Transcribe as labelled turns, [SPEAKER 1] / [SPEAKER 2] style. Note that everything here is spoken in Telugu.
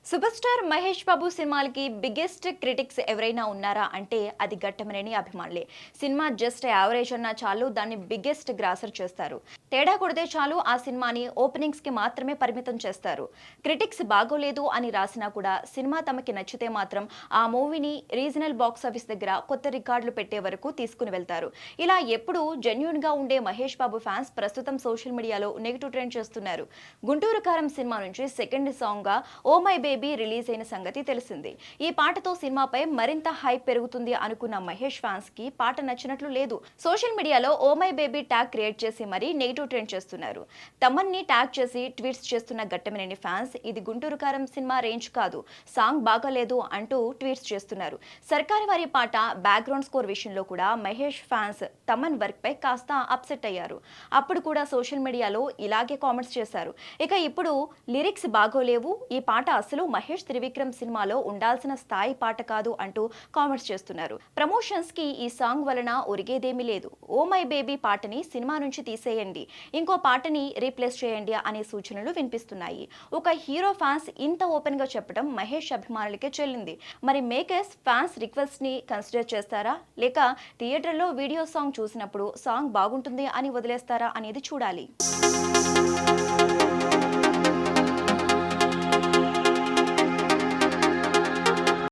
[SPEAKER 1] సూపర్ స్టార్ మహేష్ బాబు సినిమాలకి బిగ్గెస్ట్ క్రిటిక్స్ ఎవరైనా ఉన్నారా అంటే అది ఘట్టమనేని అభిమానులే. సినిమా జస్ట్ యావరేజ్ అన్నా చాలు దాన్ని బిగ్గెస్ట్ గ్రాసర్ చేస్తారు. తేడా కొడితే చాలు ఆ సినిమాని ఓపెనింగ్స్ కి మాత్రమే పరిమితం చేస్తారు. క్రిటిక్స్ బాగోలేదు అని రాసినా కూడా సినిమా తమకి నచ్చితే మాత్రం ఆ మూవీని రీజనల్ బాక్స్ ఆఫీస్ దగ్గర కొత్త రికార్డులు పెట్టే వరకు తీసుకుని వెళ్తారు. ఇలా ఎప్పుడూ జెన్యూన్ గా ఉండే మహేష్ బాబు ఫ్యాన్స్ ప్రస్తుతం సోషల్ మీడియాలో నెగిటివ్ ట్రెండ్ చేస్తున్నారు. గుంటూరు కారం సినిమా నుంచి సెకండ్ సాంగ్ గా ఓ మై బేబీ రిలీజ్ అయిన సంగతి తెలిసింది. ఈ పాటతో సినిమాపై మరింత హైప్ పెరుగుతుంది అనుకున్న మహేష్ ఫ్యాన్స్ కి పాట నచ్చినట్లు లేదు. సోషల్ మీడియాలో oh my baby tag create చేసి మరీ నెగిటివ్ ట్రెండ్ చేస్తున్నారు. తమన్ని ట్యాగ్ చేసి ట్వీట్స్ చేస్తున్న ఘట్టమనేని ఫ్యాన్స్ ఇది గుంటూరు కారం సినిమా రేంజ్ కాదు, సాంగ్ బాగాలేదు అంటూ ట్వీట్స్ చేస్తున్నారు. సర్కారు వారి పాట బ్యాక్గ్రౌండ్ స్కోర్ విషయంలో కూడా మహేష్ ఫ్యాన్స్ తమన్ వర్క్ పై కాస్త అప్సెట్ అయ్యారు. అప్పుడు కూడా సోషల్ మీడియాలో ఇలాగే కామెంట్స్ చేశారు. ఇక ఇప్పుడు లిరిక్స్ బాగోలేవు, ఈ పాట అసలు మహేష్ త్రివిక్రమ్ సినిమాలో ఉండాల్సిన స్థాయి పాట కాదు అంటూ కామెంట్స్ చేస్తున్నారు. ప్రమోషన్స్ కి ఈ సాంగ్ వలన ఒరిగేదేమీ లేదు. ఓ మై బేబీ పాటని సినిమా నుంచి తీసేయండి, ఇంకో పాటని రీప్లేస్ చేయండి అనే సూచనలు వినిపిస్తున్నాయి. ఒక హీరో ఫ్యాన్స్ ఇంత ఓపెన్ గా చెప్పడం మహేష్ అభిమానులకే చెల్లింది. మరి మేకర్స్ ఫ్యాన్స్ రిక్వెస్ట్ ని కన్సిడర్ చేస్తారా, లేక థియేటర్లో వీడియో సాంగ్ చూసినప్పుడు సాంగ్ బాగుంటుంది అని వదిలేస్తారా అనేది చూడాలి.